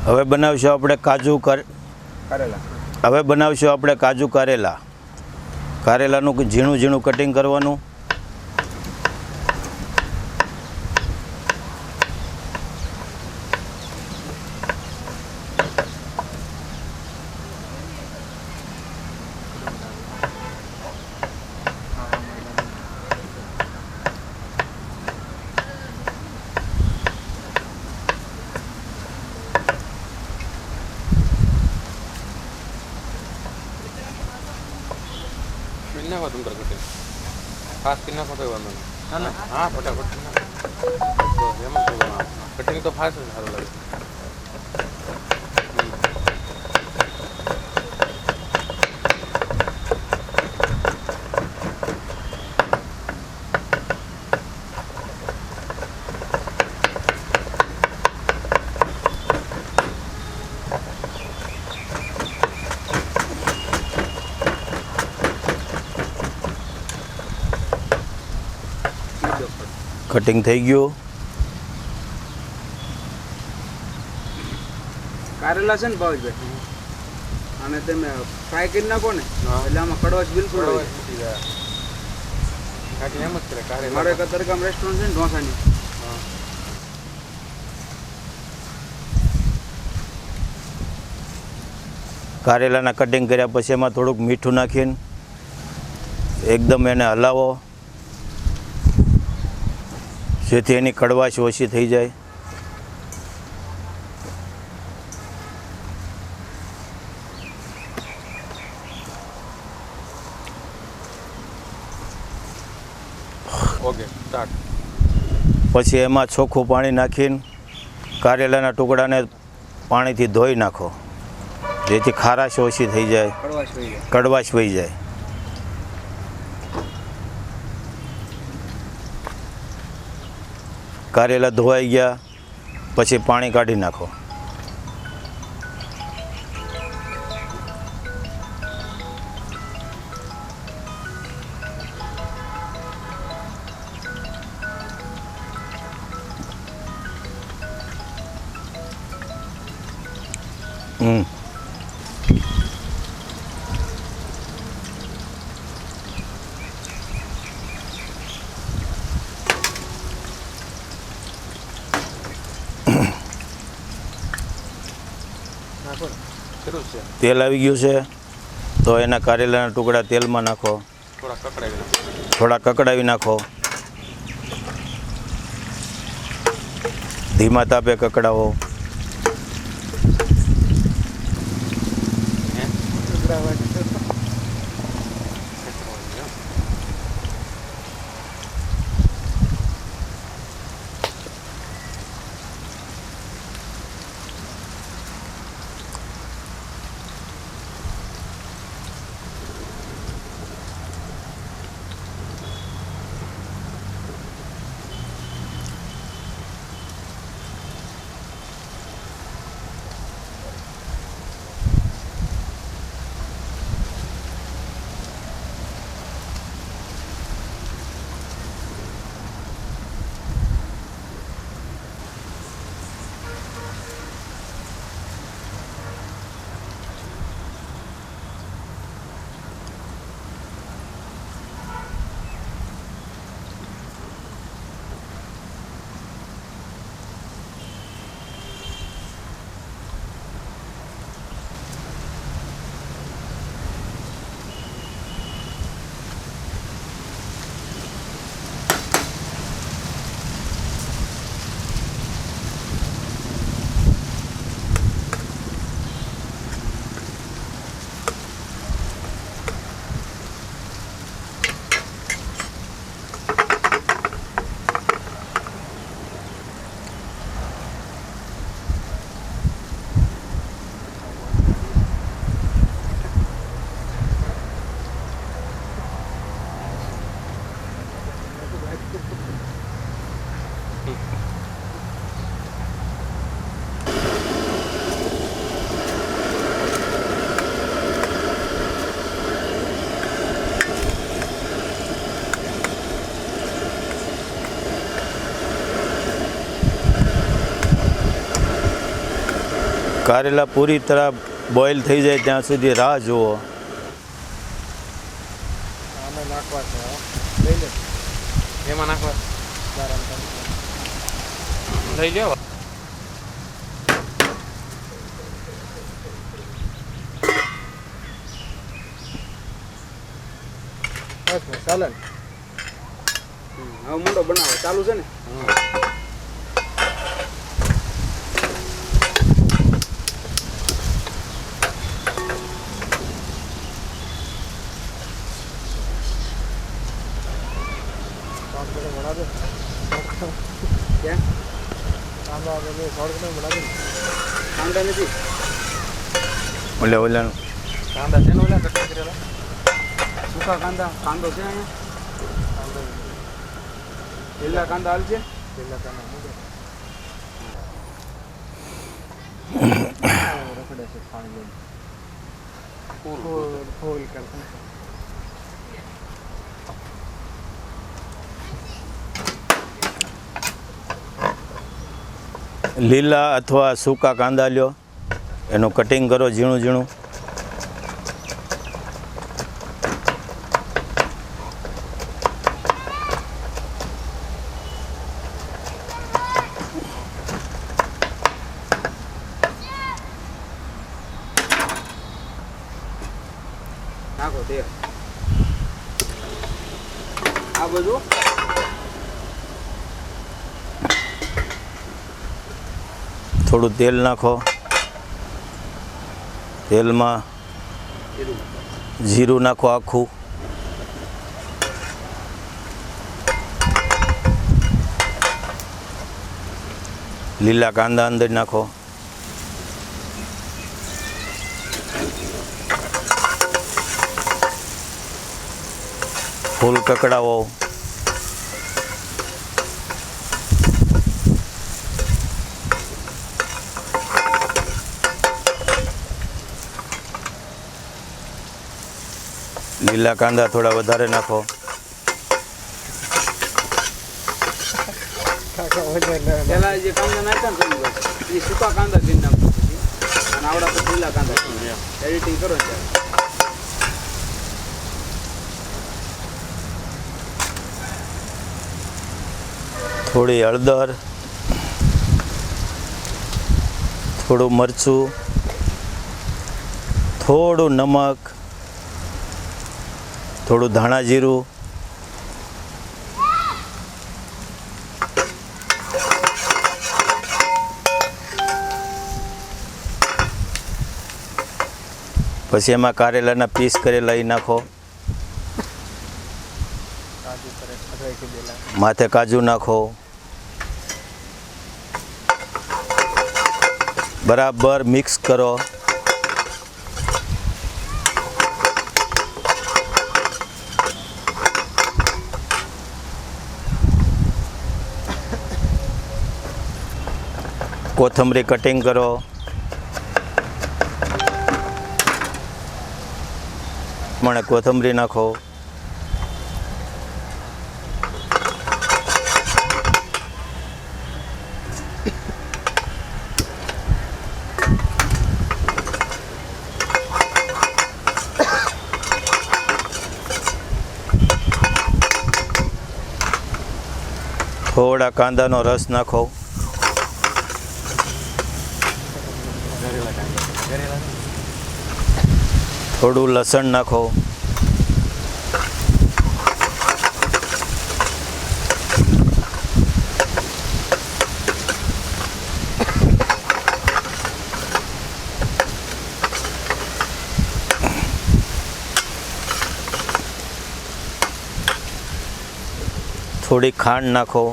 હવે બનાવશું આપણે કારેલા. હવે બનાવશું આપણે કાજુ કારેલા. કારેલાનું ઝીણું ઝીણું કટિંગ કરવાનું. तुम कर सकते फास्ट कितना फोटो बनना है ना. हाँ फटाफट तो हम कटिंग तो फास्ट है सारा लगे. કટિંગ થઈ ગયું. કારેલા છે ને ભાવેશભાઈ, અને તમે ફ્રાય કરી નાખો ને એટલે આમાં કડવાશ બિલકુલ એમ જ કરે કારેલા. મારે કતરગામ રેસ્ટોરન્ટ છે ને ઢોસાની, કારેલાના કટિંગ કર્યા પછી એમાં થોડુંક મીઠું નાખીને એકદમ એને હલાવો, જેથી એની કડવાશ ઓછી થઈ જાય. Okay start. પછી એમાં ચોખ્ખું પાણી નાખીને કારેલાના ટુકડાને પાણીથી ધોઈ નાખો, જેથી ખારાશ ઓછી થઈ જાય, કડવાશ વહી જાય. કારેલા ધોવાઈ ગયા પછી પાણી કાઢી નાખો. તેલ આવી ગયું છે તો એના કારેલાના ટુકડા તેલમાં નાખો, થોડા કકડાવી નાખો. ધીમા તાપે કકડાવો. કારેલા પૂરી તરહ બોઇલ થઈ જાય ત્યાં સુધી રાહ જુઓ. આને નાખવા છે લઈ લે એમાં નાખવા તારા લઈ લ્યો. બસ મસાલા હવે મૂંડો બનાવો ચાલુ છે ને. बना दे ક્યાં कांदा आगे शॉर्ट में बना दे કાંદા નથી. ઓલાનું કાંદા છે ને ઓલા કટિંગ કરેલા સૂકા કાંદા કાંદો છે અહીંયા. कांदा લીલા કાંદા હાલ છે. तेला कांदा मुझे रखड़े से पानी दे फूल करते हैं લીલા અથવા સૂકા કાંદા લ્યો, એનું કટિંગ કરો ઝીણું ઝીણું. નાખો તેલ. આ બધું થોડું તેલ નાખો. તેલમાં જીરું નાખો આખું. લીલા કાંદા અંદર નાખો. ફૂલ કકડાવો. લીલા કાંદા થોડા વધારે નાખો. પેલા જે કાંદા નાખ્યા ને એ સૂકા કાંદા કરી નાખો પછી અને આવડા તો લીલા કાંદા એડિટિંગ કરો ને ત્યારે. થોડી હળદર, થોડું મરચું, થોડું નમક, થોડું ધાણા જીરું, પછી એમાં કારેલાના પીસ કરેલા એ નાખો. काजू करे अदरक के देला માથે કાજુ નાખો. બરાબર મિક્સ કરો. કોથમરી કટિંગ કરો. મને કોથમરી નાખો. થોડા કાંદાનો રસ નાખો. થોડું લસણ નાખો. થોડી ખાંડ નાખો.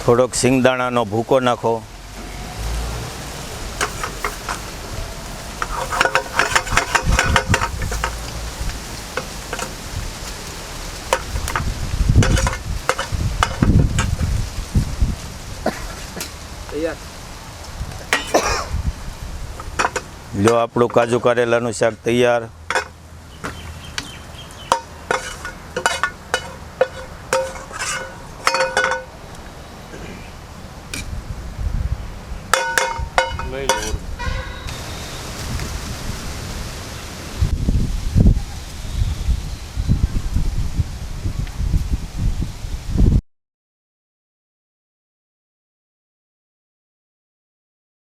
થોડોક સિંગદાણાનો ભૂકો નાખો. તૈયાર. લો આપણું કાજુ કારેલાનું શાક તૈયાર. લઈ લો